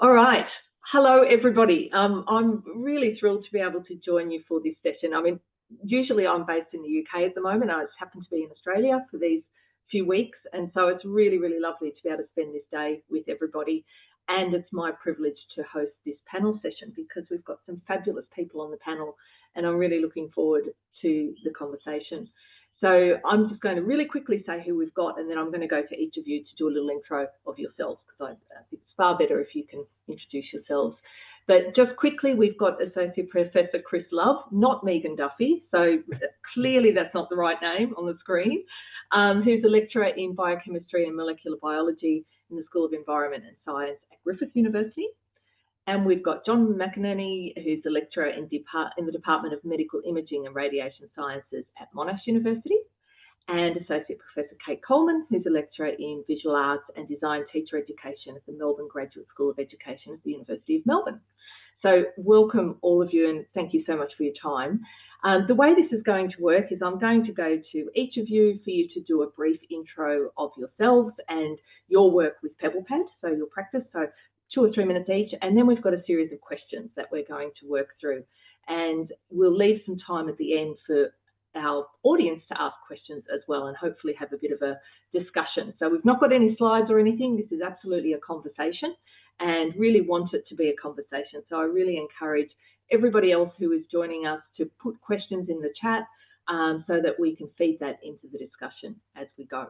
All right. Hello, everybody. I'm really thrilled to be able to join you for this session. I mean, usually I'm based in the UK at the moment. I just happen to be in Australia for these few weeks. And so it's really, really lovely to be able to spend this day with everybody. And it's my privilege to host this panel session because we've got some fabulous people on the panel and I'm really looking forward to the conversation. So I'm just going to really quickly say who we've got, and then I'm going to go to each of you to do a little intro of yourselves, because I think it's far better if you can introduce yourselves. But just quickly, we've got Associate Professor Chris Love, not Megan Duffy, so clearly that's not the right name on the screen, who's a lecturer in biochemistry and molecular biology in the School of Environment and Science at Griffith University. And we've got John McInerney, who's a lecturer in the Department of Medical Imaging and Radiation Sciences at Monash University, and Associate Professor Kate Coleman, who's a lecturer in Visual Arts and Design Teacher Education at the Melbourne Graduate School of Education at the University of Melbourne. So welcome all of you and thank you so much for your time. The way this is going to work is I'm going to go to each of you for you to do a brief intro of yourselves and your work with PebblePad, so your practice. So 2 or 3 minutes each, and then we've got a series of questions that we're going to work through. And we'll leave some time at the end for our audience to ask questions as well and hopefully have a bit of a discussion. So we've not got any slides or anything. This is absolutely a conversation and really want it to be a conversation. So I really encourage everybody else who is joining us to put questions in the chat so that we can feed that into the discussion as we go.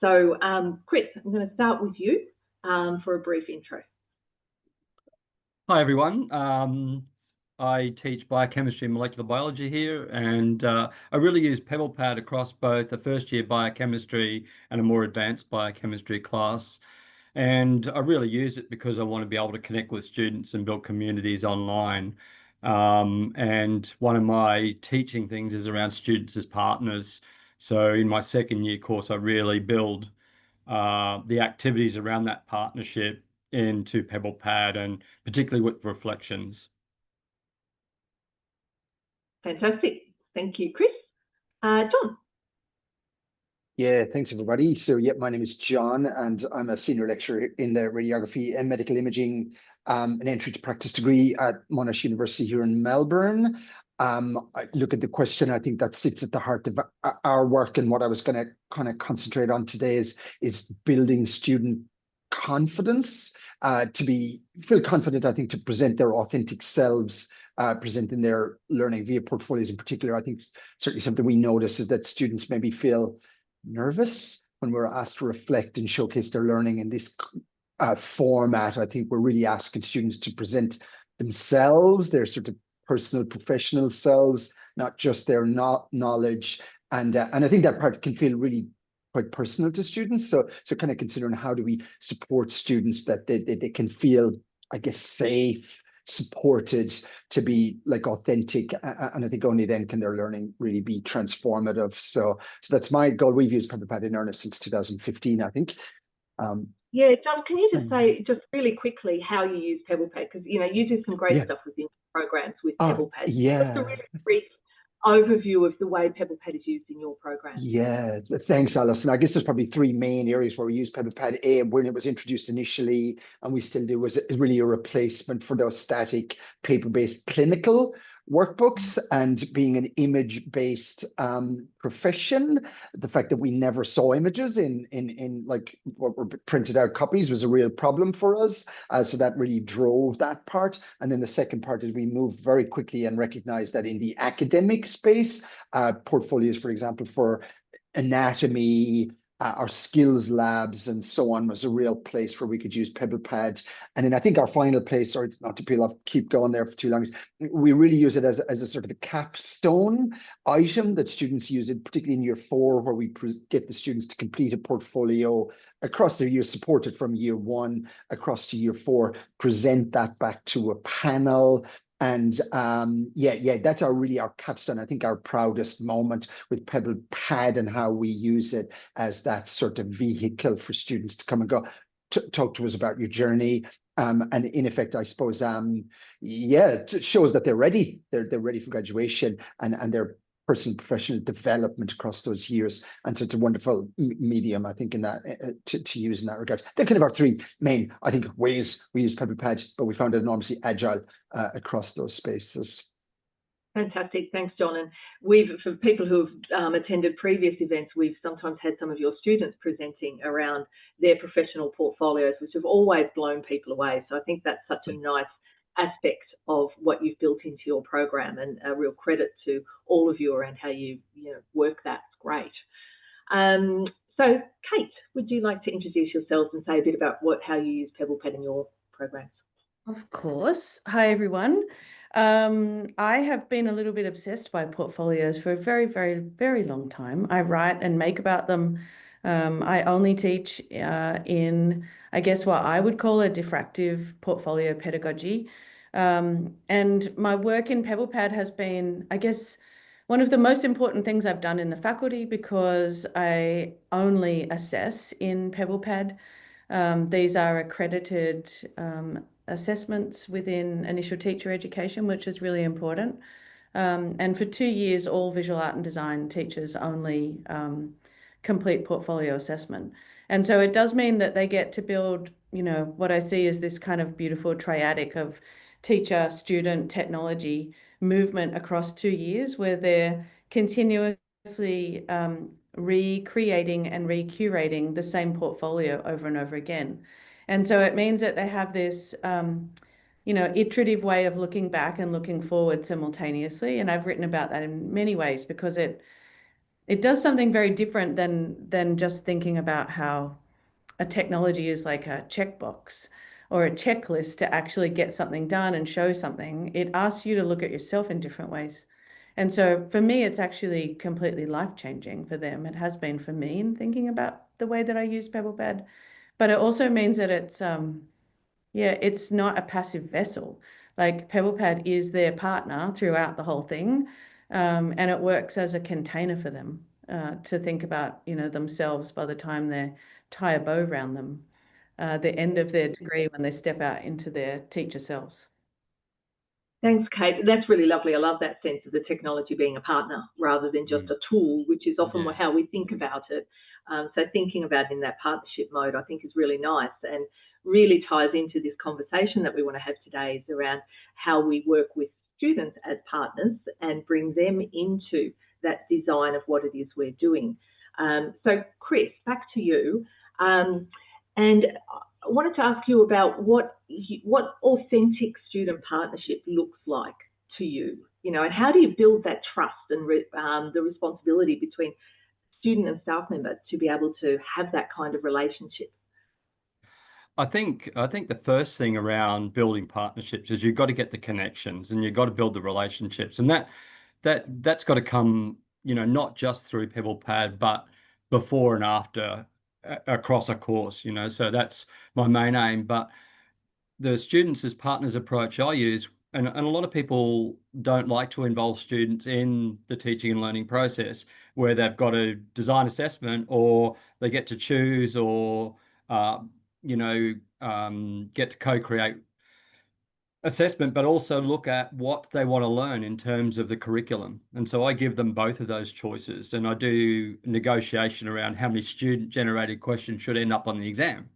So Chris, I'm going to start with you for a brief intro. Hi, everyone. I teach biochemistry and molecular biology here, and I really use PebblePad across both a first-year biochemistry and a more advanced biochemistry class. And I really use it because I want to be able to connect with students and build communities online. And one of my teaching things is around students as partners. So in my second year course, I really build the activities around that partnership into PebblePad, and particularly with reflections. Fantastic. Thank you, Chris. John. Yeah, thanks everybody. So yeah, my name is John and I'm a senior lecturer in the radiography and medical imaging, an entry to practice degree at Monash University here in Melbourne. I look at the question, I think that sits at the heart of our work, and what I was going to kind of concentrate on today is building student confidence, to feel confident, I think, to present their authentic selves, presenting their learning via portfolios in particular. I think certainly something we notice is that students maybe feel nervous when we're asked to reflect and showcase their learning in this format. I think we're really asking students to present themselves, their sort of personal, professional selves, not just their knowledge. And I think that part can feel really quite personal to students. So kind of considering how do we support students that they can feel, I guess, safe, supported, to be like authentic, and I think only then can their learning really be transformative. So that's my goal. We've used PebblePad in earnest since 2015, I think. Yeah, John, can you just say just really quickly how you use PebblePad? Because you do some great stuff within programs with PebblePad. Yeah. Just a really brief overview of the way PebblePad is used in your program. Yeah, thanks, Alison. I guess there's probably 3 main areas where we use PebblePad. When it was introduced initially, and we still do, is really a replacement for those static paper-based clinical workbooks, and being an image-based profession, the fact that we never saw images in like what were printed out copies was a real problem for us. So that really drove that part. And then the second part is we moved very quickly and recognized that in the academic space, portfolios, for example, for anatomy, our skills labs and so on, was a real place where we could use PebblePad. And then I think our final place, sorry not to peel off, keep going there for too long, is we really use it as a sort of a capstone item that students use it, particularly in year 4, where we get the students to complete a portfolio across their year, supported from year 1 across to year 4, present that back to a panel. And yeah, that's our capstone. I think our proudest moment with PebblePad, and how we use it as that sort of vehicle for students to come and go, talk to us about your journey. And in effect, I suppose, yeah, it shows that they're ready. They're ready for graduation, and they're personal professional development across those years. And so it's a wonderful medium, I think, in that to use in that regard. They're kind of our three main, I think, ways we use PebblePad, but we found it enormously agile across those spaces. Fantastic. Thanks, John. And for people who've attended previous events, we've sometimes had some of your students presenting around their professional portfolios, which have always blown people away. So I think that's such a nice aspect of what you've built into your program, and a real credit to all of you around how you work that. It's great. So Kate, would you like to introduce yourselves and say a bit about how you use PebblePad in your programs? Of course. Hi, everyone. I have been a little bit obsessed by portfolios for a very, very, very long time. I write and make about them. I only teach in, I guess, what I would call a diffractive portfolio pedagogy. And my work in PebblePad has been, I guess, one of the most important things I've done in the faculty, because I only assess in PebblePad. These are accredited assessments within initial teacher education, which is really important. And for 2 years, all visual art and design teachers only complete portfolio assessment. And so it does mean that they get to build, what I see as this kind of beautiful triadic of teacher, student, technology movement across 2 years, where they're continuously recreating and recurating the same portfolio over and over again. And so it means that they have this, iterative way of looking back and looking forward simultaneously. And I've written about that in many ways, because it does something very different than just thinking about how a technology is like a checkbox or a checklist to actually get something done and show something. It asks you to look at yourself in different ways. And so for me, it's actually completely life-changing for them. It has been for me in thinking about the way that I use PebblePad. But it also means that it's not a passive vessel. Like, PebblePad is their partner throughout the whole thing. And it works as a container for them to think about, themselves by the time they tie a bow around them, the end of their degree, when they step out into their teacher selves. Thanks, Kate. That's really lovely. I love that sense of the technology being a partner rather than just a tool, which is often how we think about it. So thinking about it in that partnership mode, I think, is really nice, and really ties into this conversation that we want to have today, is around how we work with students as partners and bring them into that design of what it is we're doing. So Chris, back to you. And I wanted to ask you about what authentic student partnership looks like to you, and how do you build that trust and the responsibility between student and staff member to be able to have that kind of relationship? I think the first thing around building partnerships is you've got to get the connections, and you've got to build the relationships, and that's got to come, not just through PebblePad, but before and after across a course, so that's my main aim. But the students as partners approach I use, and a lot of people don't like to involve students in the teaching and learning process, where they've got a design assessment, or they get to choose, or get to co-create assessment, but also look at what they want to learn in terms of the curriculum. And so I give them both of those choices, and I do negotiation around how many student-generated questions should end up on the exam.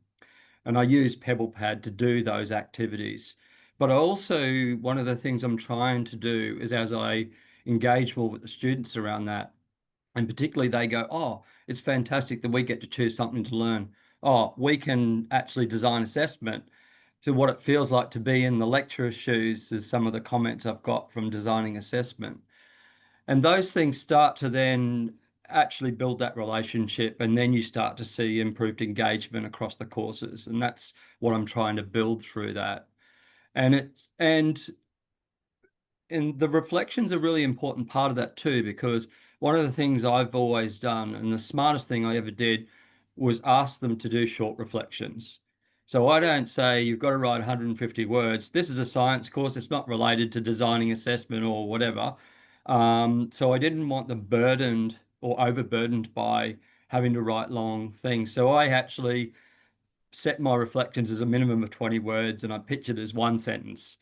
And I use PebblePad to do those activities. But I also, one of the things I'm trying to do is, as I engage more with the students around that, and particularly they go, oh, it's fantastic that we get to choose something to learn. Oh, we can actually design assessment to what it feels like to be in the lecturer's shoes, is some of the comments I've got from designing assessment. And those things start to then actually build that relationship, and then you start to see improved engagement across the courses. And that's what I'm trying to build through that. And the reflection's a really important part of that too, because one of the things I've always done, and the smartest thing I ever did, was ask them to do short reflections. So I don't say you've got to write 150 words. This is a science course. It's not related to designing assessment or whatever. So I didn't want them burdened or overburdened by having to write long things. So I actually set my reflections as a minimum of 20 words, and I pitch it as one sentence.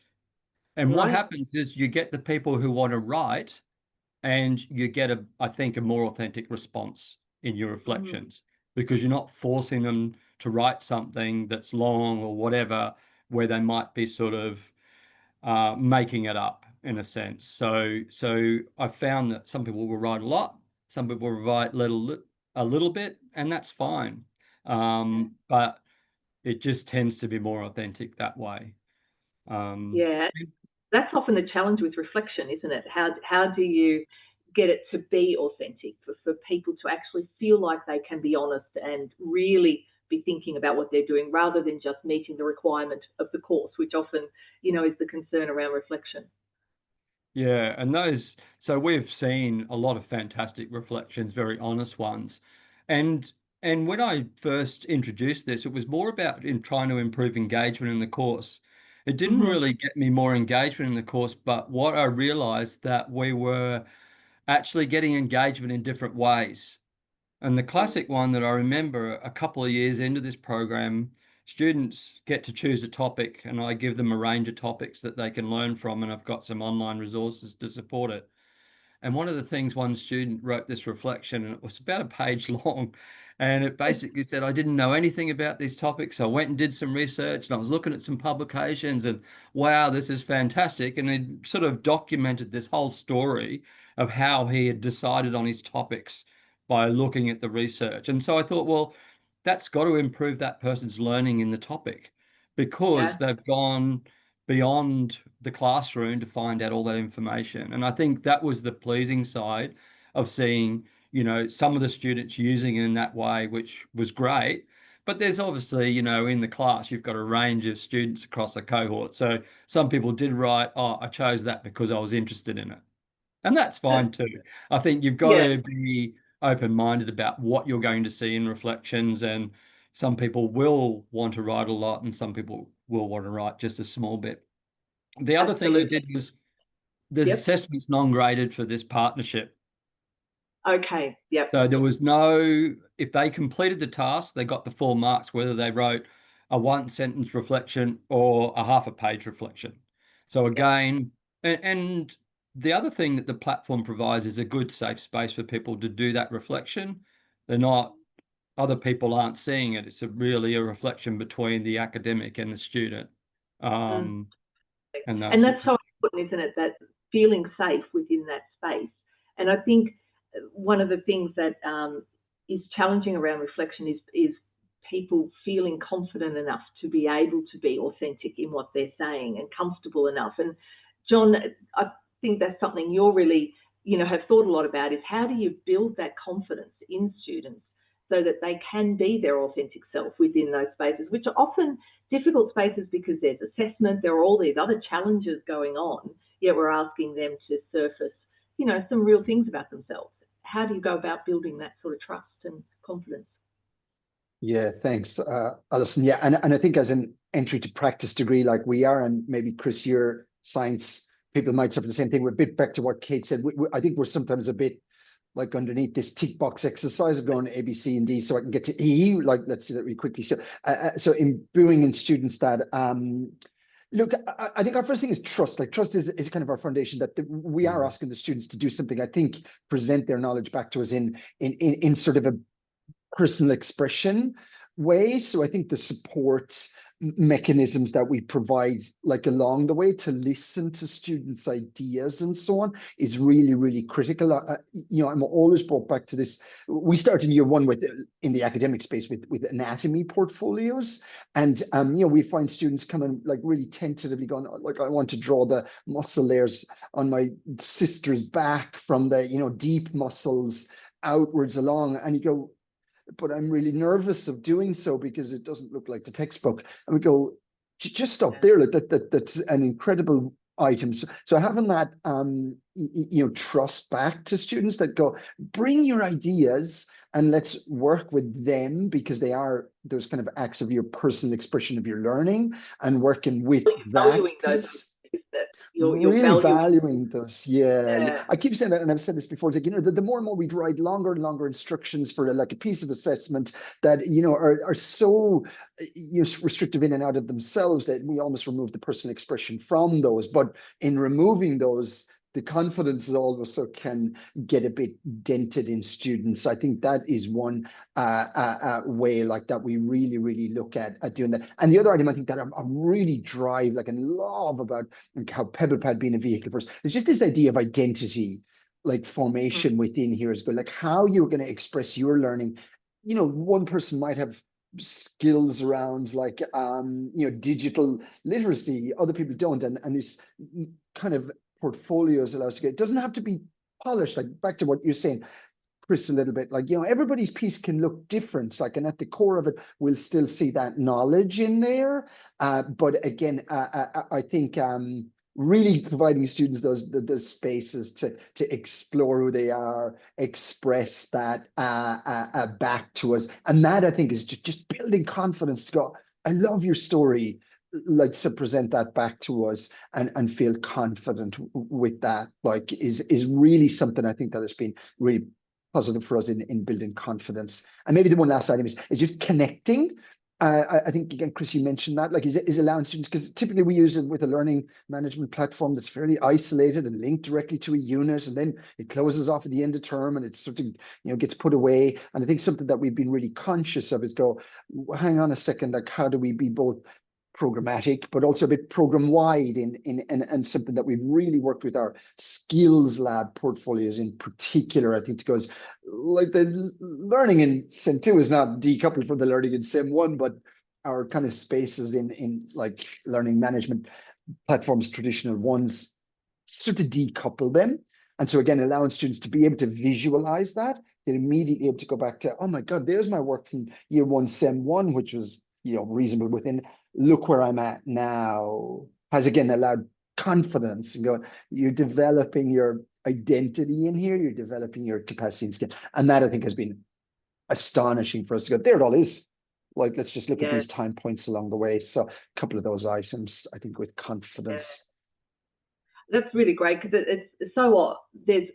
And what happens is you get the people who want to write, and you get I think a more authentic response in your reflections, because you're not forcing them to write something that's long or whatever, where they might be sort of making it up in a sense. So I found that some people will write a lot, some people will write a little bit, and that's fine. But it just tends to be more authentic that way. Yeah, that's often the challenge with reflection, isn't it? How do you get it to be authentic for people to actually feel like they can be honest and really be thinking about what they're doing, rather than just meeting the requirement of the course, which often, is the concern around reflection. Yeah, and so we've seen a lot of fantastic reflections, very honest ones. And when I first introduced this, it was more about in trying to improve engagement in the course. It didn't really get me more engagement in the course, but what I realized that we were actually getting engagement in different ways. And the classic one that I remember, a couple of years into this program, students get to choose a topic, and I give them a range of topics that they can learn from, and I've got some online resources to support it. And one of the things, one student wrote this reflection, and it was about a page long, and it basically said, I didn't know anything about these topics. I went and did some research, and I was looking at some publications, and wow, this is fantastic. And he sort of documented this whole story of how he had decided on his topics by looking at the research. And so I thought, well, that's got to improve that person's learning in the topic, because they've gone beyond the classroom to find out all that information. And I think that was the pleasing side of seeing, some of the students using it in that way, which was great. But there's obviously, in the class, you've got a range of students across a cohort. So some people did write, oh, I chose that because I was interested in it. And that's fine too. I think you've got to be open-minded about what you're going to see in reflections, and some people will want to write a lot and some people will want to write just a small bit. The other thing I did was there's assessments non-graded for this partnership. Okay, yep. So there was no, if they completed the task, they got the full marks, whether they wrote a one-sentence reflection or a half-a-page reflection. So again, and the other thing that the platform provides is a good safe space for people to do that reflection. They're not, other people aren't seeing it. It's really a reflection between the academic and the student. And that's so important, isn't it? That feeling safe within that space. And I think one of the things that is challenging around reflection is people feeling confident enough to be able to be authentic in what they're saying and comfortable enough. And John, I think that's something you're really, have thought a lot about, is how do you build that confidence in students so that they can be their authentic self within those spaces, which are often difficult spaces because there's assessment, there are all these other challenges going on, yet we're asking them to surface, some real things about themselves. How do you go about building that sort of trust and confidence? Yeah, thanks, Alison. Yeah, and I think as an entry to practice degree like we are, and maybe Chris, your science people might suffer the same thing. We're a bit back to what Kate said. I think we're sometimes a bit like underneath this tick box exercise of going A, B, C, and D so I can get to E. Like, let's do that really quickly. So imbuing in students that, look, I think our first thing is trust. Like, trust is kind of our foundation, that we are asking the students to do something, I think, present their knowledge back to us in sort of a personal expression way. So I think the support mechanisms that we provide, like along the way, to listen to students' ideas and so on, is really, really critical. I'm always brought back to this. We started year one in the academic space with anatomy portfolios, and we find students coming like really tentatively going, like, I want to draw the muscle layers on my sister's back from the deep muscles outwards along, and you go, but I'm really nervous of doing so because it doesn't look like the textbook. And we go, just stop there. That's an incredible item. So having that, trust back to students that go, bring your ideas and let's work with them, because they are those kind of acts of your personal expression of your learning, and working with that. You're really valuing those. Yeah. I keep saying that, and I've said this before. It's like, the more and more we write longer and longer instructions for like a piece of assessment that are so restrictive in and out of themselves that we almost remove the personal expression from those. But in removing those, the confidence is always can get a bit dented in students. I think that is one way like that we really look at doing that. And the other item I think that I really drive like and love about how PebblePad being a vehicle for us is just this idea of identity, like formation within here as well, like how you're going to express your learning. You know, one person might have skills around like digital literacy, other people don't, and this kind of portfolios allows to get, it doesn't have to be polished, like back to what you're saying, Chris, a little bit, like, everybody's piece can look different, like, and at the core of it we'll still see that knowledge in there, but again, I think really providing students those spaces to explore who they are, express that back to us. And that I think is just building confidence to go, I love your story, like to present that back to us and feel confident with that, like is really something I think that has been really positive for us in building confidence. And maybe the one last item is just connecting. I think, again, Chris, you mentioned that, like, is allowing students, because typically we use it with a learning management platform that's fairly isolated and linked directly to a unit, and then it closes off at the end of term and it's sort of, gets put away. And I think something that we've been really conscious of is go, hang on a second, like, how do we be both programmatic but also a bit program wide and something that we've really worked with our skills lab portfolios in particular, I think, because like the learning in Sem 2 is not decoupled from the learning in Sem 1, but our kind of spaces in like learning management platforms, traditional ones, sort of decouple them. And so again, allowing students to be able to visualize that, they're immediately able to go back to, oh my God, there's my work from year 1 Sem 1, which was reasonable within. Look where I'm at now, has again allowed confidence and going, you're developing your identity in here, you're developing your capacity and skill. And that I think has been astonishing for us to go, there it all is. Like, let's just look at these time points along the way. So a couple of those items, I think, with confidence. Yeah. That's really great, because it's so there's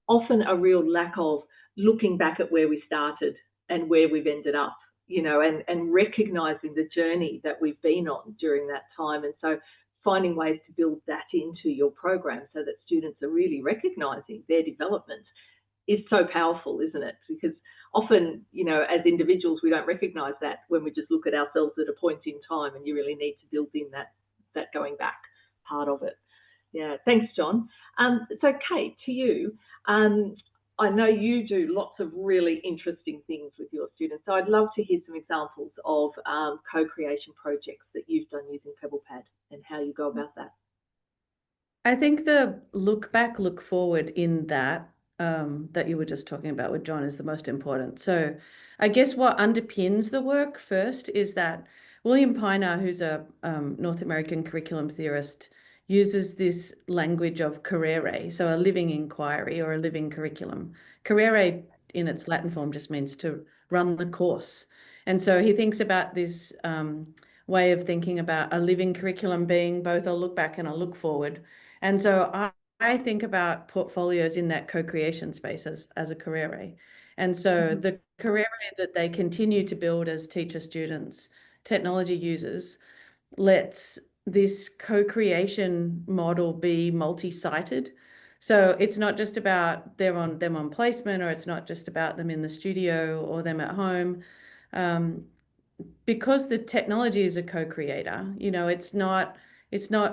often a real lack of looking back at where we started and where we've ended up. And recognizing the journey that we've been on during that time. And so finding ways to build that into your program so that students are really recognizing their development is so powerful, isn't it? Because often, as individuals, we don't recognize that when we just look at ourselves at a point in time, and you really need to build in that going back part of it. Yeah, thanks, John. So Kate, to you, I know you do lots of really interesting things with your students, so I'd love to hear some examples of co-creation projects that you've done using PebblePad and how you go about that. I think the look back, look forward in that you were just talking about with John is the most important. So I guess what underpins the work first is that William Piner, who's a North American curriculum theorist, uses this language of carrere, so a living inquiry or a living curriculum. Carrere in its Latin form just means to run the course. And so he thinks about this way of thinking about a living curriculum being both a look back and a look forward. And so I think about portfolios in that co-creation space as a carrere. And so the carrere that they continue to build as teacher students, technology users, lets this co-creation model be multi-sited. So it's not just about them on placement, or it's not just about them in the studio or them at home. Because the technology is a co-creator, it's not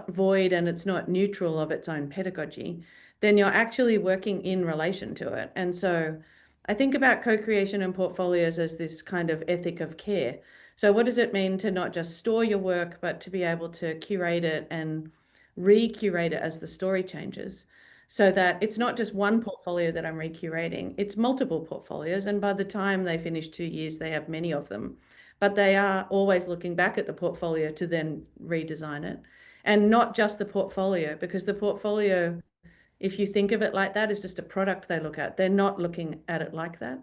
void and it's not neutral of its own pedagogy, then you're actually working in relation to it. And so I think about co-creation and portfolios as this kind of ethic of care. So what does it mean to not just store your work, but to be able to curate it and re-curate it as the story changes, so that it's not just one portfolio that I'm recurating, it's multiple portfolios. And by the time they finish 2 years, they have many of them, but they are always looking back at the portfolio to then redesign it. And not just the portfolio, because the portfolio, if you think of it like that, is just a product they look at. They're not looking at it like that.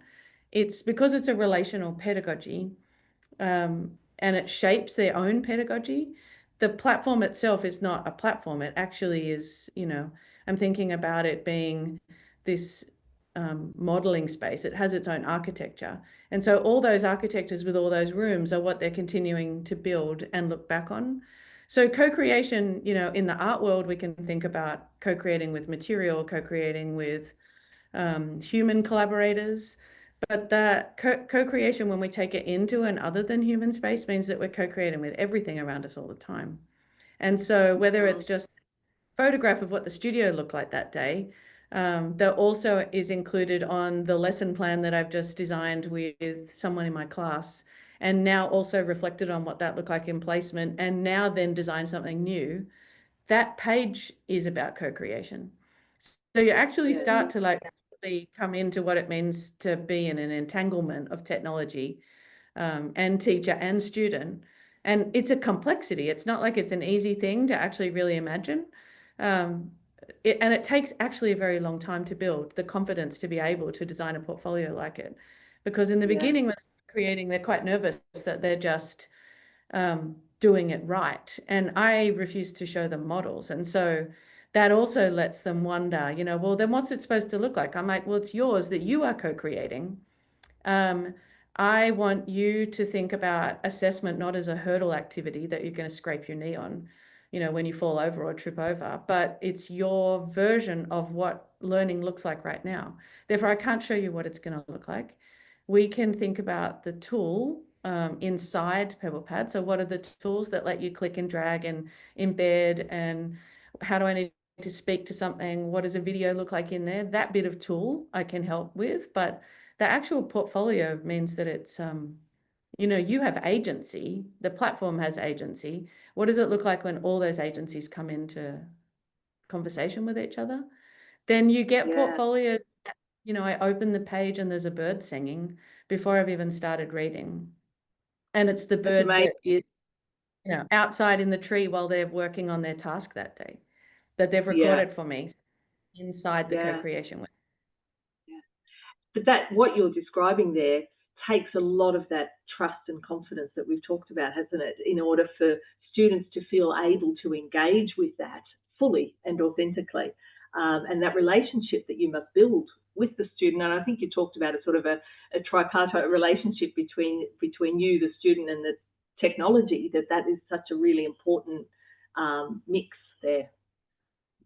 It's because it's a relational pedagogy, and it shapes their own pedagogy. The platform itself is not a platform. It actually is, I'm thinking about it being this modeling space. It has its own architecture. And so all those architectures with all those rooms are what they're continuing to build and look back on. So co-creation, in the art world, we can think about co-creating with material, co-creating with human collaborators. But the co-creation, when we take it into an other than human space, means that we're co-creating with everything around us all the time. And so whether it's just a photograph of what the studio looked like that day, that also is included on the lesson plan that I've just designed with someone in my class, and now also reflected on what that looked like in placement, and now then design something new. That page is about co-creation. So you actually start to like come into what it means to be in an entanglement of technology, and teacher and student. And it's a complexity. It's not like it's an easy thing to actually really imagine. And it takes actually a very long time to build the confidence to be able to design a portfolio like it. Because in the beginning, when they're creating, they're quite nervous that they're just doing it right. And I refuse to show them models. And so that also lets them wonder, well, then what's it supposed to look like? I'm like, well, it's yours that you are co-creating. I want you to think about assessment not as a hurdle activity that you're going to scrape your knee on, when you fall over or trip over, but it's your version of what learning looks like right now. Therefore, I can't show you what it's going to look like. We can think about the tool inside PebblePad. So what are the tools that let you click and drag and embed, and how do I need to speak to something? What does a video look like in there? That bit of tool I can help with, but the actual portfolio means that it's, you have agency, the platform has agency. What does it look like when all those agencies come into conversation with each other? Then you get portfolios, I open the page and there's a bird singing before I've even started reading. And it's the bird that is, outside in the tree while they're working on their task that day, that they've recorded for me inside the co-creation. But what you're describing there takes a lot of that trust and confidence that we've talked about, hasn't it? In order for students to feel able to engage with that fully and authentically, and that relationship that you must build with the student. And I think you talked about a sort of a tripartite relationship between you, the student, and the technology, that is such a really important mix there.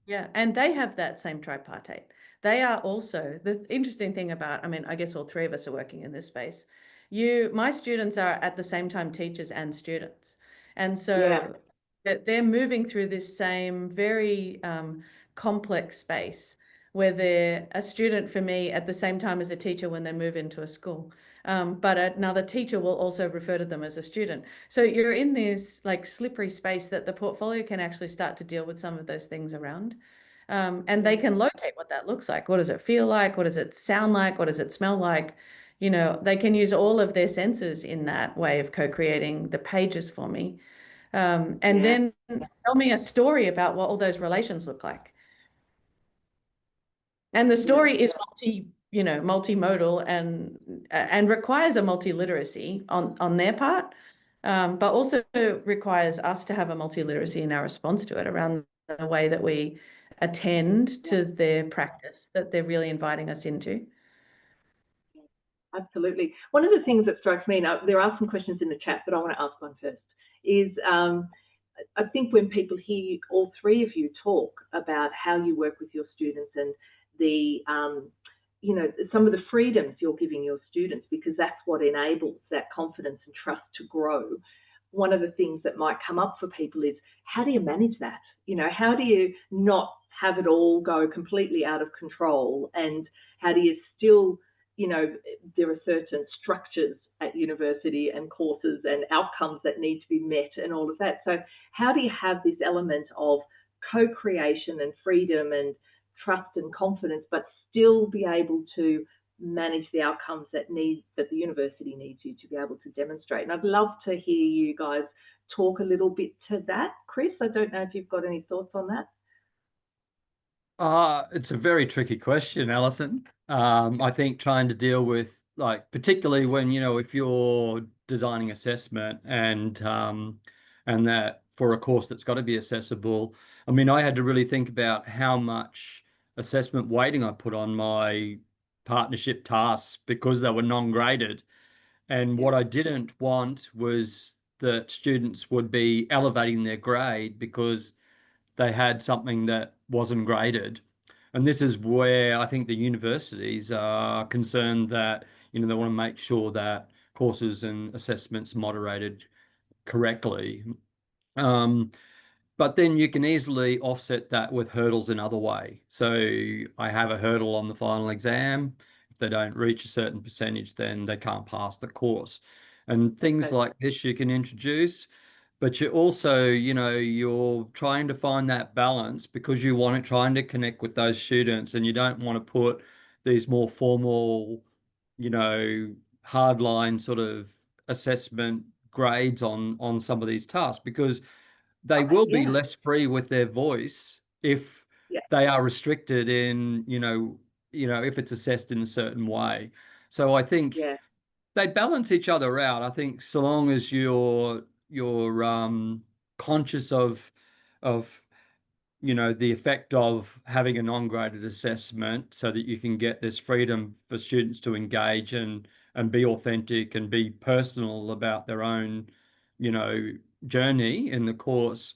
Yeah, and they have that same tripartite. They are also, the interesting thing about, I guess all three of us are working in this space. My students are at the same time teachers and students. And so they're moving through this same very complex space where they're a student for me at the same time as a teacher when they move into a school. But another teacher will also refer to them as a student. So you're in this like slippery space that the portfolio can actually start to deal with some of those things around. And they can locate what that looks like. What does it feel like? What does it sound like? What does it smell like? They can use all of their senses in that way of co-creating the pages for me. And then tell me a story about what all those relations look like. And the story is multimodal and requires a multiliteracy on their part, but also requires us to have a multiliteracy in our response to it around the way that we attend to their practice that they're really inviting us into. Absolutely. One of the things that strikes me, now there are some questions in the chat, but I want to ask one first, is I think when people hear all three of you talk about how you work with your students and the some of the freedoms you're giving your students, because that's what enables that confidence and trust to grow. One of the things that might come up for people is, how do you manage that? How do you not have it all go completely out of control? And how do you still, there are certain structures at university and courses and outcomes that need to be met and all of that. So how do you have this element of co-creation and freedom and trust and confidence, but still be able to manage the outcomes that the university needs you to be able to demonstrate? And I'd love to hear you guys talk a little bit to that. Chris, I don't know if you've got any thoughts on that. It's a very tricky question, Alison. I think trying to deal with, like, particularly when, if you're designing assessment and that for a course that's got to be accessible. I had to really think about how much assessment weighting I put on my partnership tasks because they were non-graded. And what I didn't want was that students would be elevating their grade because they had something that wasn't graded. And this is where I think the universities are concerned that, they want to make sure that courses and assessments moderated correctly. But then you can easily offset that with hurdles another way. So I have a hurdle on the final exam. If they don't reach a certain percentage, then they can't pass the course. And things like this you can introduce, but you also, you're trying to find that balance because you want to trying to connect with those students, and you don't want to put these more formal, hardline sort of assessment grades on some of these tasks, because they will be less free with their voice if they are restricted in, if it's assessed in a certain way. So I think they balance each other out. I think so long as you're conscious of the effect of having a non-graded assessment, so that you can get this freedom for students to engage and be authentic and be personal about their own, journey in the course,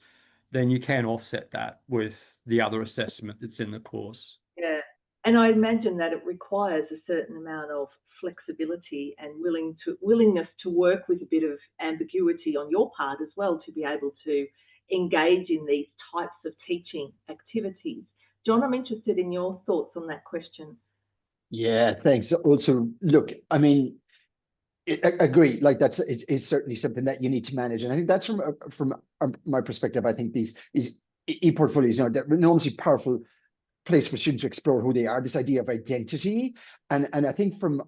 then you can offset that with the other assessment that's in the course. Yeah, and I imagine that it requires a certain amount of flexibility and willingness to work with a bit of ambiguity on your part as well, to be able to engage in these types of teaching activities. John, I'm interested in your thoughts on that question. Yeah, thanks. Also, look, I mean, I agree. Like it's certainly something that you need to manage, and I think that's from my perspective. I think these e-portfolios, they're an enormously powerful place for students to explore who they are. This idea of identity, and I think from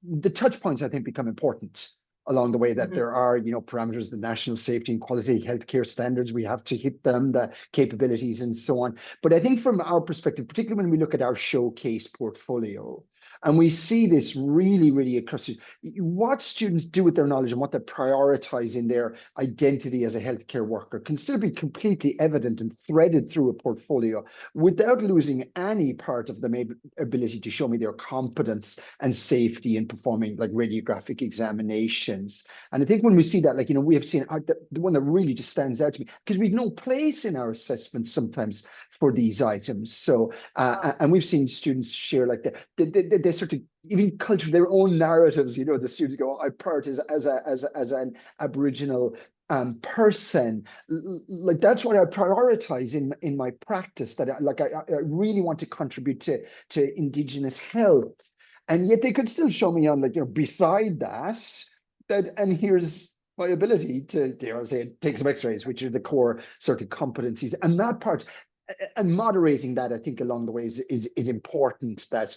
the touch points, I think become important along the way, that there are, parameters, the national safety and quality healthcare standards, we have to hit them, the capabilities and so on. But I think from our perspective, particularly when we look at our showcase portfolio, and we see this really, really across what students do with their knowledge and what they prioritize in their identity as a healthcare worker can still be completely evident and threaded through a portfolio without losing any part of the ability to show me their competence and safety in performing like radiographic examinations. And I think when we see that, like, we have seen the one that really just stands out to me, because we've no place in our assessments sometimes for these items. So, and we've seen students share like they sort of even culture their own narratives. The students go, I prioritize as an Aboriginal person, like that's what I prioritize in my practice, that I really want to contribute to Indigenous health. And yet they could still show me on, like, beside that, and here's my ability to, dare I say, take some x-rays, which are the core sort of competencies. And that part, and moderating that, I think, along the way is important, that,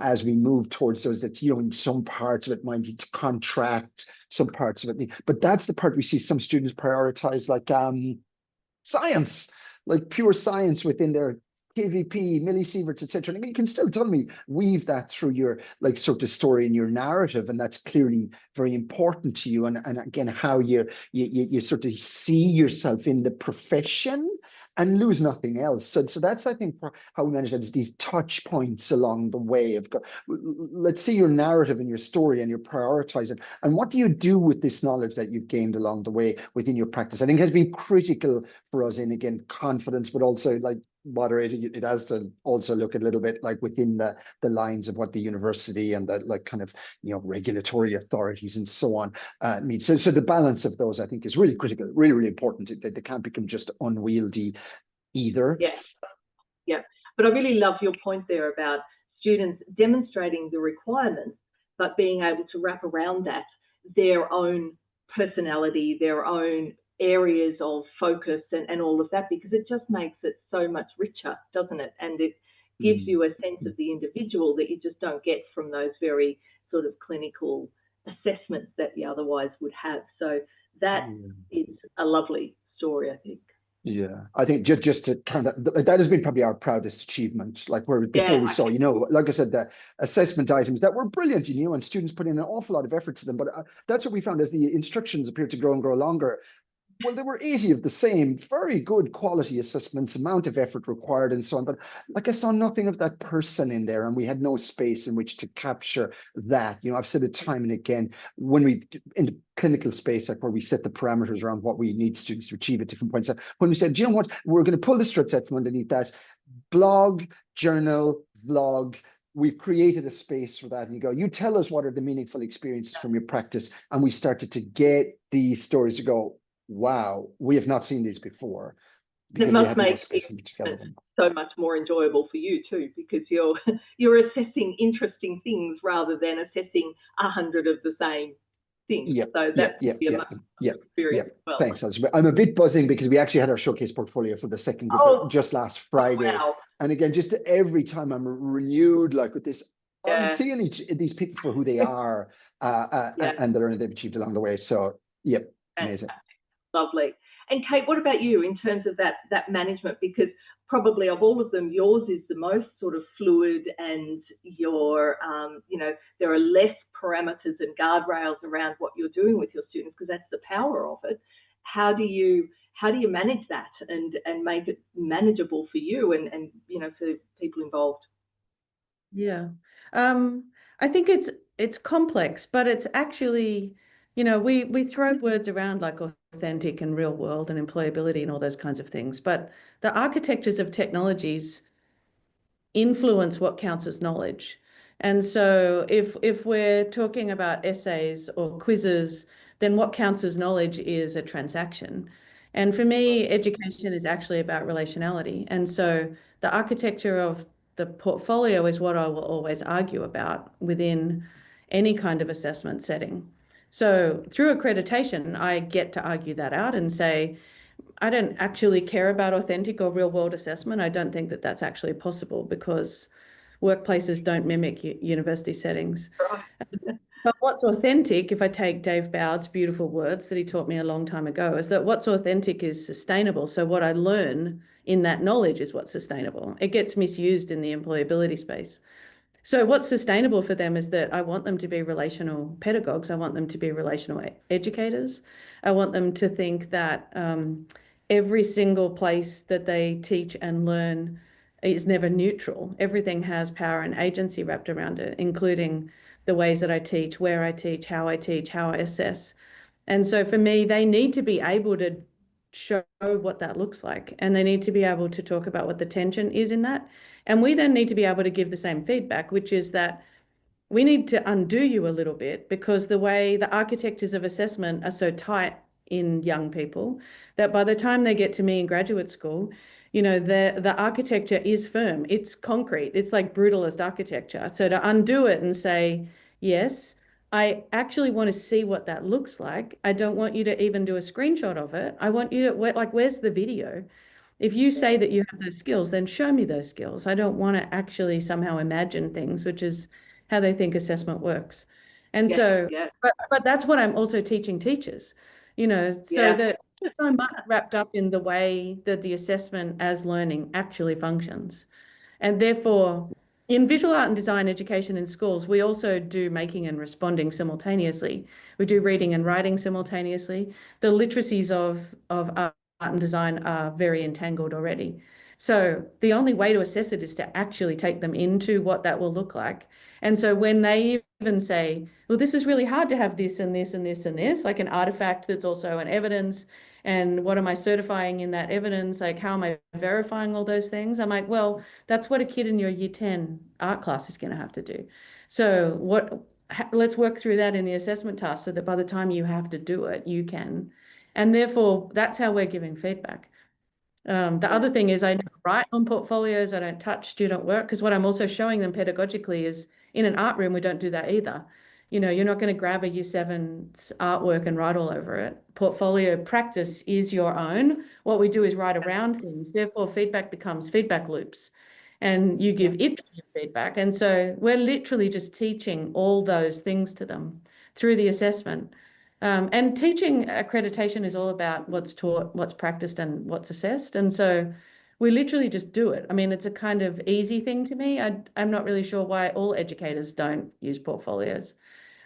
as we move towards those, that, some parts of it might need to contract, some parts of it, but that's the part we see some students prioritize, like science, like pure science within their KVP, millisieverts, etc. And you can still tell me, weave that through your like sort of story and your narrative, and that's clearly very important to you. And again, how you sort of see yourself in the profession and lose nothing else. So that's, I think, how we manage that, is these touch points along the way of, let's see your narrative and your story, and you're prioritizing. And what do you do with this knowledge that you've gained along the way within your practice? I think has been critical for us in, again, confidence, but also like moderating. It has to also look a little bit like within the lines of what the university and the like kind of regulatory authorities and so on mean. So the balance of those, I think, is really critical, really, really important. They can't become just unwieldy either. Yeah. But I really love your point there about students demonstrating the requirements, but being able to wrap around that their own personality, their own areas of focus and all of that, because it just makes it so much richer, doesn't it? And it gives you a sense of the individual that you just don't get from those very sort of clinical assessments that you otherwise would have. So that is a lovely story, I think. Yeah, I think just to kind of, that has been probably our proudest achievement. Like, where before we saw, like I said, the assessment items that were brilliant, and students put in an awful lot of effort to them. But that's what we found as the instructions appeared to grow and grow longer. Well, there were 80 of the same, very good quality assessments, amount of effort required and so on. But like I saw nothing of that person in there, and we had no space in which to capture that. You know, I've said it time and again, when we, in the clinical space, like where we set the parameters around what we need students to achieve at different points, when we said, do you know what, we're going to pull the struts out from underneath that, blog, journal, vlog, we've created a space for that. And you go, you tell us what are the meaningful experiences from your practice. And we started to get these stories to go, wow, we have not seen these before. It must make it so much more enjoyable for you too, because you're assessing interesting things rather than assessing 100 of the same things. Yeah, so that's yeah. Well. Thanks, Alice. I'm a bit buzzing because we actually had our showcase portfolio for the second group just last Friday. Wow. And again, just every time I'm renewed, like with this, I'm seeing these people for who they are and the learning they've achieved along the way. So, amazing. Lovely. And Kate, what about you in terms of that management? Because probably of all of them, yours is the most sort of fluid, and your, there are less parameters and guardrails around what you're doing with your students, because that's the power of it. How do you manage that and make it manageable for you and for people involved? Yeah, I think it's complex, but it's actually, we throw words around like authentic and real world and employability and all those kinds of things, but the architectures of technologies influence what counts as knowledge. And so if we're talking about essays or quizzes, then what counts as knowledge is a transaction. And for me, education is actually about relationality. And so the architecture of the portfolio is what I will always argue about within any kind of assessment setting. So through accreditation, I get to argue that out and say, I don't actually care about authentic or real world assessment. I don't think that that's actually possible because workplaces don't mimic university settings. Right. But what's authentic, if I take Dave Bowd's beautiful words that he taught me a long time ago, is that what's authentic is sustainable. So what I learn in that knowledge is what's sustainable. It gets misused in the employability space. So what's sustainable for them is that I want them to be relational pedagogues. I want them to be relational educators. I want them to think that every single place that they teach and learn is never neutral. Everything has power and agency wrapped around it, including the ways that I teach, where I teach, how I assess. And so for me, they need to be able to show what that looks like, and they need to be able to talk about what the tension is in that. And we then need to be able to give the same feedback, which is that we need to undo you a little bit, because the way the architectures of assessment are so tight in young people that by the time they get to me in graduate school, the architecture is firm, it's concrete, it's like brutalist architecture. So to undo it and say, yes, I actually want to see what that looks like. I don't want you to even do a screenshot of it. I want you to, where's the video? If you say that you have those skills, then show me those skills. I don't want to actually somehow imagine things, which is how they think assessment works. And but that's what I'm also teaching teachers, so that so much wrapped up in the way that the assessment as learning actually functions. And therefore, in visual art and design education in schools, we also do making and responding simultaneously. We do reading and writing simultaneously. The literacies of art and design are very entangled already. So the only way to assess it is to actually take them into what that will look like. And so when they even say, well, this is really hard to have this and this and this and this, like an artifact that's also an evidence, and what am I certifying in that evidence? Like, how am I verifying all those things? I'm like, well, that's what a kid in your year 10 art class is going to have to do. So let's work through that in the assessment task so that by the time you have to do it, you can. And therefore, that's how we're giving feedback. The other thing is I never write on portfolios. I don't touch student work, because what I'm also showing them pedagogically is in an art room, we don't do that either. You're not going to grab a year 7's artwork and write all over it. Portfolio practice is your own. What we do is write around things. Therefore, feedback becomes feedback loops, and you give it feedback. And so we're literally just teaching all those things to them through the assessment. And teaching accreditation is all about what's taught, what's practiced, and what's assessed. And so we literally just do it. I mean, it's a kind of easy thing to me. I'm not really sure why all educators don't use portfolios.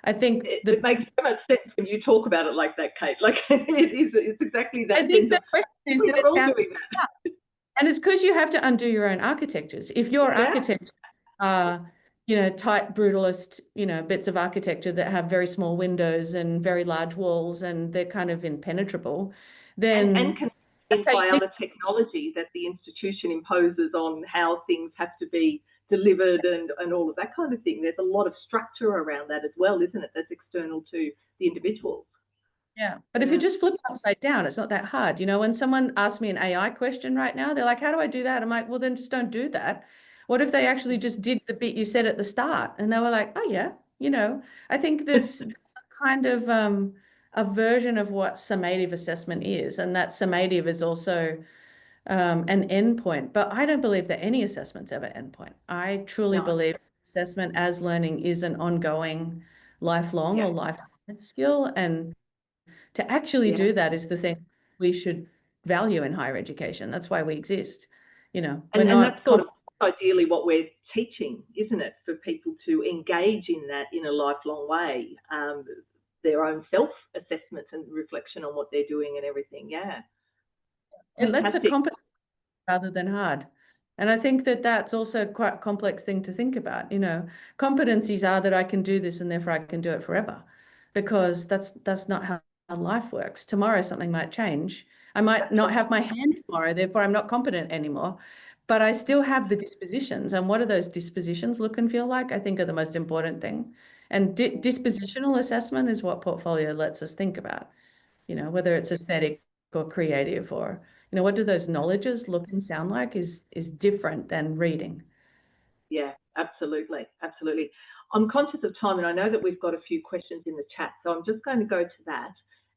I think it makes so much sense when you talk about it like that, Kate. Like it's exactly that. I think the question is that it sounds doing that. And it's because you have to undo your own architectures. If your architecture are, tight, brutalist, bits of architecture that have very small windows and very large walls and they're kind of impenetrable, then and constrained by other technology that the institution imposes on how things have to be delivered and all of that kind of thing. There's a lot of structure around that as well, isn't it? That's external to the individuals. Yeah, but if you just flip it upside down, it's not that hard. When someone asks me an AI question right now, they're like, how do I do that? I'm like, well, then just don't do that. What if they actually just did the bit you said at the start? And they were like, oh, yeah, I think there's a kind of a version of what summative assessment is. And that summative is also an endpoint. But I don't believe that any assessment's ever endpoint. I truly believe assessment as learning is an ongoing, lifelong or lifelong skill. And to actually do that is the thing we should value in higher education. That's why we exist. And that's sort of ideally what we're teaching, isn't it? For people to engage in that in a lifelong way, their own self-assessment and reflection on what they're doing and everything. Yeah. And that's a competence rather than hard. And I think that that's also quite a complex thing to think about. Competencies are that I can do this and therefore I can do it forever, because that's not how life works. Tomorrow something might change. I might not have my hand tomorrow, therefore I'm not competent anymore, but I still have the dispositions. And what do those dispositions look and feel like? I think are the most important thing. And dispositional assessment is what portfolio lets us think about, whether it's aesthetic or creative or, what do those knowledges look and sound like is different than reading. Yeah, absolutely. Absolutely. I'm conscious of time, and I know that we've got a few questions in the chat, so I'm just going to go to that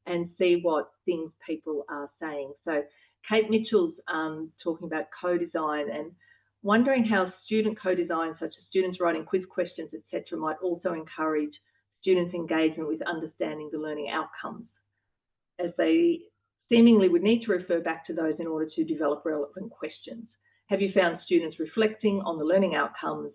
and see what things people are saying. So Kate Mitchell's talking about co-design and wondering how student co-design, such as students writing quiz questions, etc., might also encourage students' engagement with understanding the learning outcomes, as they seemingly would need to refer back to those in order to develop relevant questions. Have you found students reflecting on the learning outcomes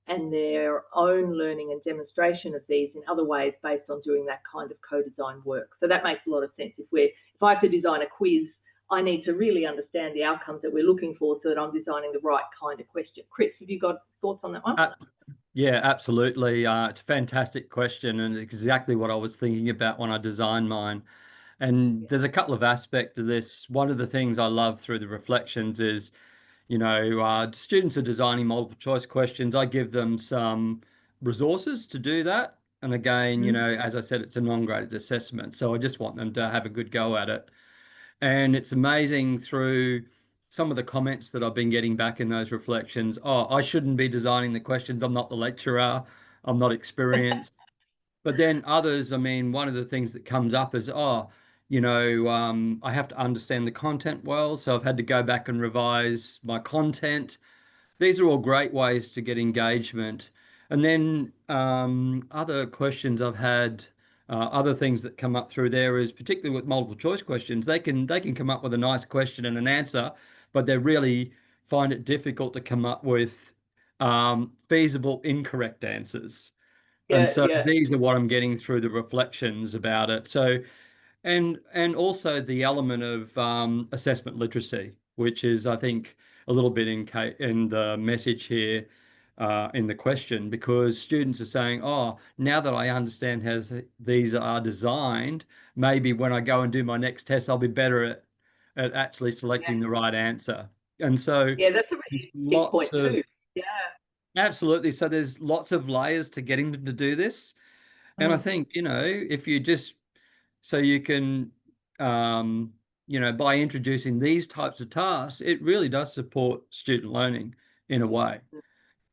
and their own learning and demonstration of these in other ways based on doing that kind of co-design work? So that makes a lot of sense. If I have to design a quiz, I need to really understand the outcomes that we're looking for so that I'm designing the right kind of question. Chris, have you got thoughts on that one? Yeah, absolutely. It's a fantastic question and exactly what I was thinking about when I designed mine. And there's a couple of aspects to this. One of the things I love through the reflections is, students are designing multiple choice questions. I give them some resources to do that. And again, as I said, it's a non-graded assessment. So I just want them to have a good go at it. And it's amazing through some of the comments that I've been getting back in those reflections. Oh, I shouldn't be designing the questions. I'm not the lecturer. I'm not experienced. But then others, one of the things that comes up is, I have to understand the content well. So I've had to go back and revise my content. These are all great ways to get engagement. And then other questions I've had, other things that come up through there is particularly with multiple choice questions, they can come up with a nice question and an answer, but they really find it difficult to come up with feasible incorrect answers. And so these are what I'm getting through the reflections about it. So, and also the element of assessment literacy, which is, I think, a little bit in the message here in the question, because students are saying, oh, now that I understand how these are designed, maybe when I go and do my next test, I'll be better at actually selecting the right answer. And so that's a really big point too. Yeah. Absolutely. So there's lots of layers to getting them to do this. And I think, if you just, so you can, by introducing these types of tasks, it really does support student learning in a way.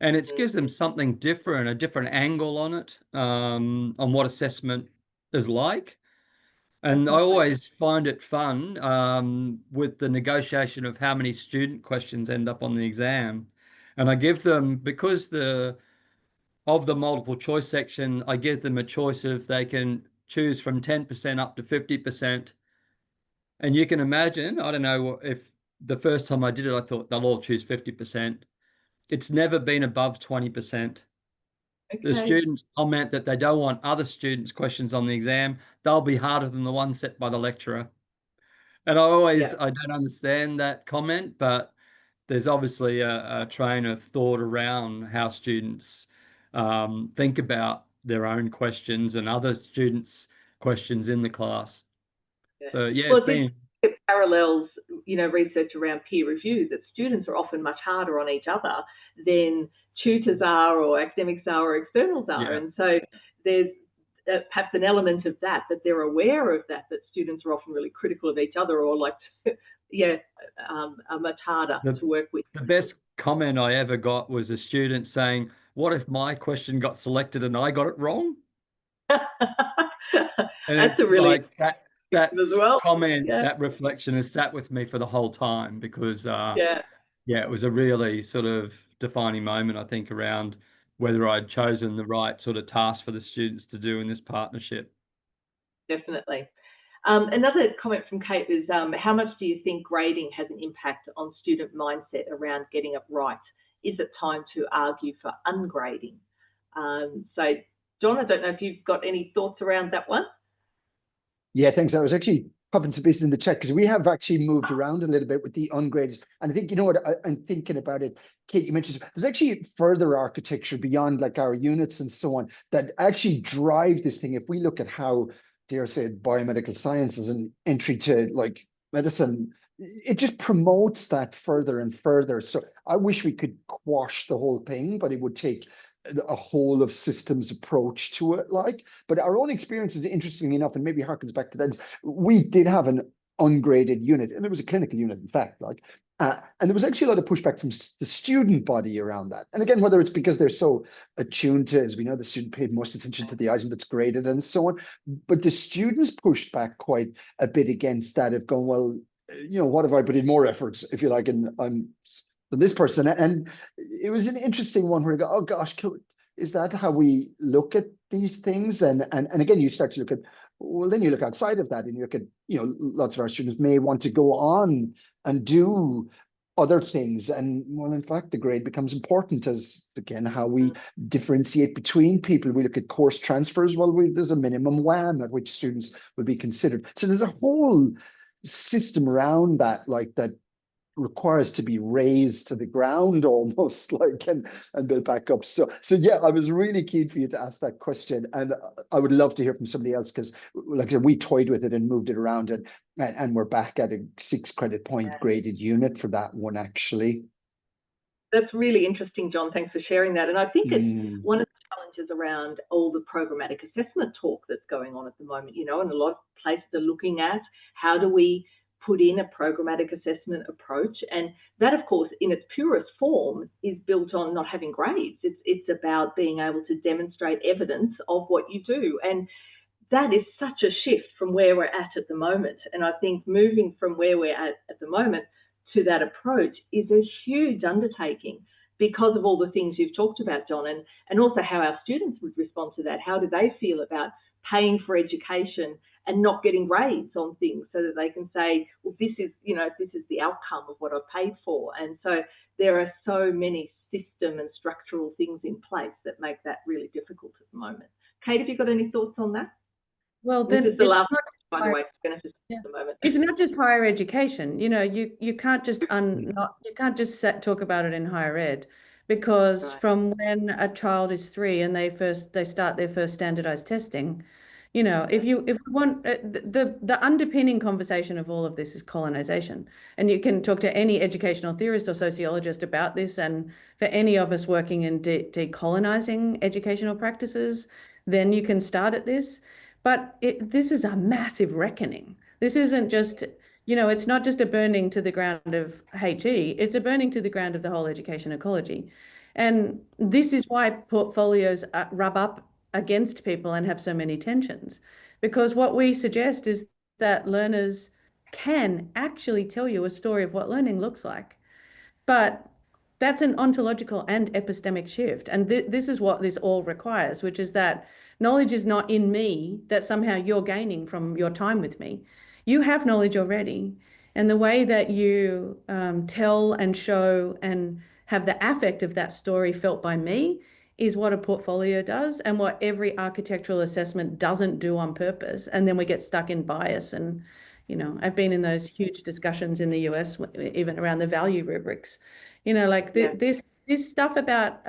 And it gives them something different, a different angle on it, on what assessment is like. And I always find it fun with the negotiation of how many student questions end up on the exam. And I give them, because of the multiple choice section, I give them a choice of they can choose from 10% up to 50%. And you can imagine, I don't know if the first time I did it, I thought they'll all choose 50%. It's never been above 20%. the students comment that they don't want other students' questions on the exam, they'll be harder than the ones set by the lecturer. And I don't understand that comment, but there's obviously a train of thought around how students think about their own questions and other students' questions in the class. So yeah, it's been parallels, research around peer review, that students are often much harder on each other than tutors are or academics are or externals are. And so there's perhaps an element of that they're aware of that students are often really critical of each other or are much harder to work with. The best comment I ever got was a student saying, "What if my question got selected and I got it wrong?" And that's a really like that comment, that reflection has sat with me for the whole time, because it was a really sort of defining moment, I think, around whether I'd chosen the right sort of task for the students to do in this partnership. Definitely. Another comment from Kate is, how much do you think grading has an impact on student mindset around getting it right? Is it time to argue for ungrading? So, John, I don't know if you've got any thoughts around that one. Yeah, thanks. I was actually popping some pieces in the chat because we have actually moved around a little bit with the ungraded. And I think, I'm thinking about it. Kate, you mentioned there's actually further architecture beyond like our units and so on that actually drive this thing. If we look at how, dare say, biomedical sciences and entry to like medicine, it just promotes that further and further. So I wish we could quash the whole thing, but it would take a whole of systems approach to it, but our own experiences, interestingly enough, and maybe harkens back to that, we did have an ungraded unit, and it was a clinical unit, in fact, and there was actually a lot of pushback from the student body around that. And again, whether it's because they're so attuned to, as we know, the student paid most attention to the item that's graded and so on, but the students pushed back quite a bit against that, of going, well, what if I put in more efforts, if you like, and I'm than this person? And it was an interesting one where you go, oh gosh, is that how we look at these things? And again, you start to look at, well, then you look outside of that and you look at, lots of our students may want to go on and do other things. And well, in fact, the grade becomes important as, again, how we differentiate between people. We look at course transfers. Well, there's a minimum WAM at which students would be considered. So there's a whole system around that, that requires to be raised to the ground almost, and built back up. So yeah, I was really keen for you to ask that question, and I would love to hear from somebody else, because like I said, we toyed with it and moved it around, and we're back at a 6 credit point graded unit for that one, actually. That's really interesting, John. Thanks for sharing that. And I think it's one of the challenges around all the programmatic assessment talk that's going on at the moment, and a lot of places are looking at how do we put in a programmatic assessment approach. And that, of course, in its purest form, is built on not having grades. It's about being able to demonstrate evidence of what you do. And that is such a shift from where we're at the moment. And I think moving from where we're at the moment to that approach is a huge undertaking, because of all the things you've talked about, John, and also how our students would respond to that. How do they feel about paying for education and not getting grades on things, so that they can say, well, this is the outcome of what I paid for? And so there are so many system and structural things in place that make that really difficult at the moment. Kate, have you got any thoughts on that? Well, then this is the last one, by the way, at the moment. It's not just higher education. You can't just talk about it in higher ed, because from when a child is 3 and they start their first standardized testing, if we want the underpinning conversation of all of this is colonization. And you can talk to any educational theorist or sociologist about this. And for any of us working in decolonizing educational practices, then you can start at this. But this is a massive reckoning. This isn't just, it's not just a burning to the ground of HE, it's a burning to the ground of the whole education ecology. And this is why portfolios rub up against people and have so many tensions, because what we suggest is that learners can actually tell you a story of what learning looks like. But that's an ontological and epistemic shift. And this is what this all requires, which is that knowledge is not in me that somehow you're gaining from your time with me. You have knowledge already. And the way that you tell and show and have the affect of that story felt by me is what a portfolio does and what every architectural assessment doesn't do on purpose. And then we get stuck in bias. And, you know, I've been in those huge discussions in the US, even around the value rubrics, you know, like this stuff about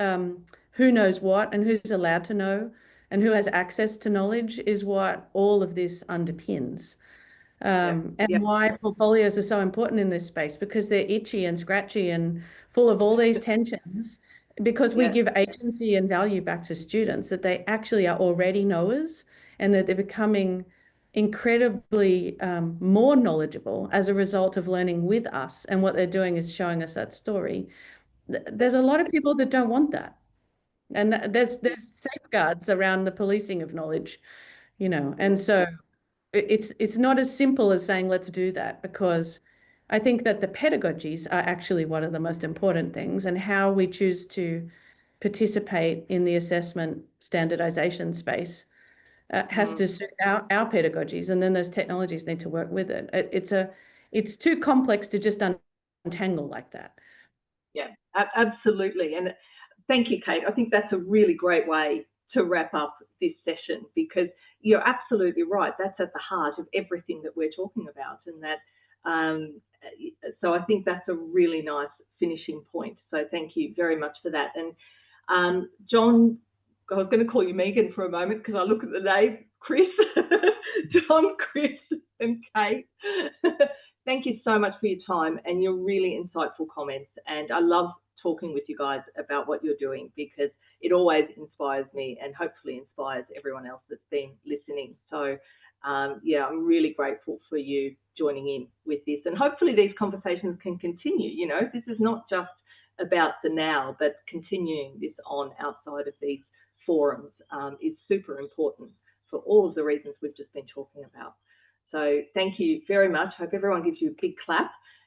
who knows what and who's allowed to know and who has access to knowledge is what all of this underpins. And why portfolios are so important in this space, because they're itchy and scratchy and full of all these tensions, because we give agency and value back to students, that they actually are already knowers and that they're becoming incredibly more knowledgeable as a result of learning with us. And what they're doing is showing us that story. There's a lot of people that don't want that. And there's safeguards around the policing of knowledge, you know, and so it's not as simple as saying, let's do that, because I think that the pedagogies are actually one of the most important things, and how we choose to participate in the assessment standardization space has to suit our pedagogies, and then those technologies need to work with it. It's too complex to just untangle like that. Yeah, absolutely. And thank you, Kate. I think that's a really great way to wrap up this session, because you're absolutely right. That's at the heart of everything that we're talking about, and that so I think that's a really nice finishing point. So thank you very much for that. And John, I was going to call you Megan for a moment because I look at the name, Chris, John, Chris, and Kate. Thank you so much for your time and your really insightful comments. And I love talking with you guys about what you're doing, because it always inspires me and hopefully inspires everyone else that's been listening. So yeah, I'm really grateful for you joining in with this, and hopefully these conversations can continue. You know, this is not just about the now, but continuing this on outside of these forums is super important for all of the reasons we've just been talking about. So thank you very much. Hope everyone gives you a big clap.